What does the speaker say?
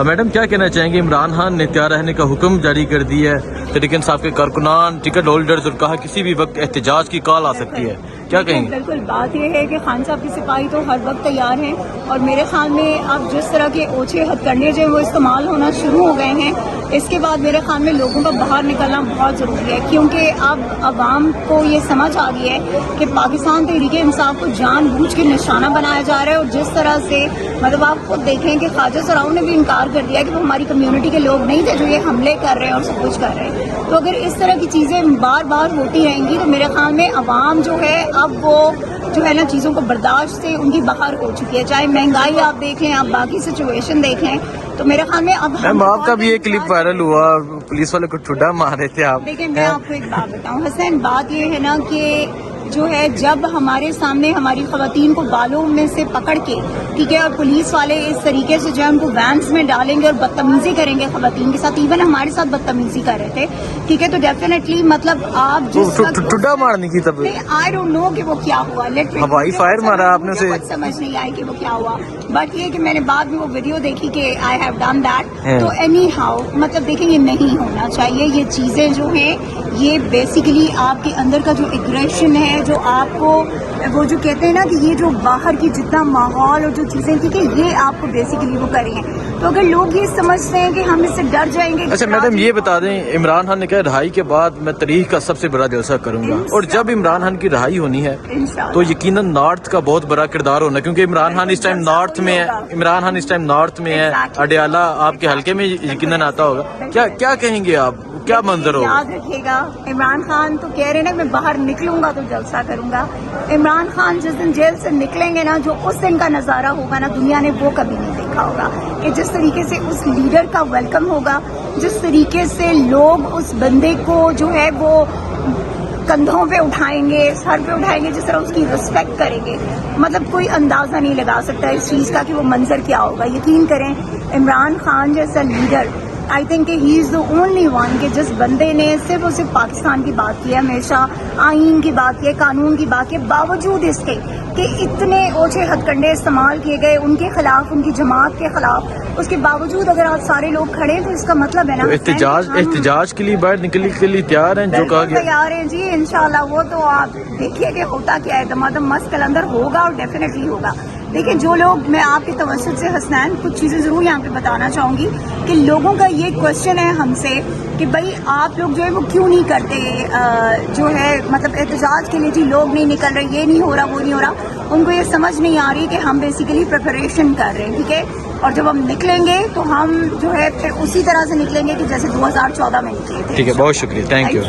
Madam کیا کہنا چاہیں گے؟ عمران خان نے تیار رہنے کا حکم جاری کر دیا ہے، تحریک انصاف کے کارکنان، ٹکٹ ہولڈرز، اور کہا کسی بھی وقت احتجاج کی کال آ سکتی ہے، کیا کہیں گے؟ بالکل بات یہ ہے کہ خان صاحب کی سپاہی تو ہر وقت تیار ہیں، اور میرے خیال میں اب جس طرح کے اوچھے ہتھ کنڈے جو وہ استعمال ہونا شروع ہو گئے ہیں، اس کے بعد میرے خیال میں لوگوں کا باہر نکلنا بہت ضروری ہے، کیونکہ اب عوام کو یہ سمجھ آ گئی ہے کہ پاکستان تحریک انصاف کو جان بوجھ کے نشانہ بنایا جا رہا ہے، اور جس طرح سے مطلب آپ خود دیکھیں کہ خواجہ سراؤ نے بھی انکار کر دیا کہ وہ ہماری کمیونٹی کے لوگ نہیں تھے جو یہ حملے کر رہے ہیں اور سب کچھ کر رہے ہیں. تو اگر اس طرح کی چیزیں بار بار ہوتی رہیں گی تو میرے خیال میں عوام جو ہے اب وہ جو ہے نا چیزوں کو برداشت سے ان کی باہر ہو چکی ہے، چاہے مہنگائی آپ دیکھیں، آپ باقی سچویشن دیکھیں، تو میرے خیال میں اب میم آپ کا بھی ایک کلپ وائرل ہوا، پولیس والے کو ٹھڈا مار رہے تھے آپ. دیکھیں میں آپ کو ایک بات بتاؤں حسین، بات یہ ہے نا کہ جو ہے جب ہمارے سامنے ہماری خواتین کو بالوں میں سے پکڑ کے ٹھیک ہے، اور پولیس والے اس طریقے سے جو ہے ان کو وینس میں ڈالیں گے اور بدتمیزی کریں گے خواتین کے ساتھ، ایون ہمارے ساتھ بدتمیزی کر رہے تھے ٹھیک ہے، تو ڈیفینیٹلی مطلب آپ جس ٹھڈا مارنے کی تب آئی ڈونٹ نو کہ وہ کیا ہوا، ہوائی فائر مارا آپ نے اسے، کچھ سمجھ نہیں آئی کہ وہ کیا ہوا، بٹ یہ کہ میں نے بعد میں وہ ویڈیو دیکھی کہ آئی ہیو ڈن دیٹ. تو اینی ہاؤ مطلب دیکھیں یہ نہیں ہونا چاہیے، یہ چیزیں جو ہیں یہ بیسیکلی آپ کے اندر کا جو ایگریشن ہے، جو آپ کو وہ جو کہتے ہیں نا کہ یہ جو باہر کی جتنا ماحول اور جو چیزیں ٹھیک ہے یہ آپ کو بیسیکلی وہ کریں. تو اگر لوگ یہ سمجھتے ہیں کہ ہم اس سے ڈر جائیں گے. اچھا میڈم یہ بتا دیں، عمران خان نے کہا رہائی کے بعد میں تاریخ کا سب سے بڑا جلسہ کروں گا، اور جب عمران خان کی رہائی ہونی ہے تو یقیناً نارتھ کا بہت بڑا کردار ہونا، کیونکہ عمران خان اس ٹائم نارتھ میں ہے، اڈیالہ آپ کے حلقے میں یقیناً آتا ہوگا. کیا کہیں گے آپ، کیا منظر ہوگا؟ یاد رکھیے گا عمران خان تو کہہ رہے ہیں نا میں باہر نکلوں گا تو جلسہ کروں گا. عمران خان جس دن جیل سے نکلیں گے نا، جو اس دن کا نظارہ ہوگا نا دنیا نے وہ کبھی نہیں دیکھا ہوگا، کہ جس طریقے سے اس لیڈر کا ویلکم ہوگا، جس طریقے سے لوگ اس بندے کو جو ہے وہ کندھوں پہ اٹھائیں گے، سر پہ اٹھائیں گے، جس طرح اس کی رسپیکٹ کریں گے، مطلب کوئی اندازہ نہیں لگا سکتا اس چیز کا کہ وہ منظر کیا ہوگا. یقین کریں عمران خان جیسا لیڈر آئی تھنک کہ ہی از دا اونلی ون کہ جس بندے نے صرف اور صرف پاکستان کی بات کی ہے، ہمیشہ آئین کی بات کی ہے، قانون کی بات کی ہے، باوجود اس کے کہ اتنے اوچھے ہتھ کنڈے استعمال کیے گئے ان کے خلاف، ان کی جماعت کے خلاف، اس کے باوجود اگر آپ سارے لوگ کھڑے ہیں تو اس کا مطلب ہے نا احتجاج کے لیے باہر نکلنے کے لیے تیار ہیں، جو کہا گیا تیار ہیں جی انشاءاللہ. وہ تو آپ دیکھیے کہ ہوتا کیا ہے، دمادم مست کلندر ہوگا اور ڈیفینیٹلی ہوگا. دیکھیں جو لوگ، میں آپ کے توسط سے حسنین کچھ چیزیں ضرور یہاں پہ بتانا چاہوں گی کہ لوگوں کا یہ کوشچن ہے ہم سے کہ بھائی آپ لوگ جو ہے وہ کیوں نہیں کرتے جو ہے مطلب احتجاج کے لیے، جی لوگ نہیں نکل رہے، یہ نہیں ہو رہا، وہ نہیں ہو رہا. ان کو یہ سمجھ نہیں آ رہی کہ ہم بیسیکلی پریپریشن کر رہے ہیں ٹھیک ہے، اور جب ہم نکلیں گے تو ہم جو ہے پھر اسی طرح سے نکلیں گے کہ جیسے 2014 میں نکلے تھے. ٹھیک ہے، بہت شکریہ، تھینک یو.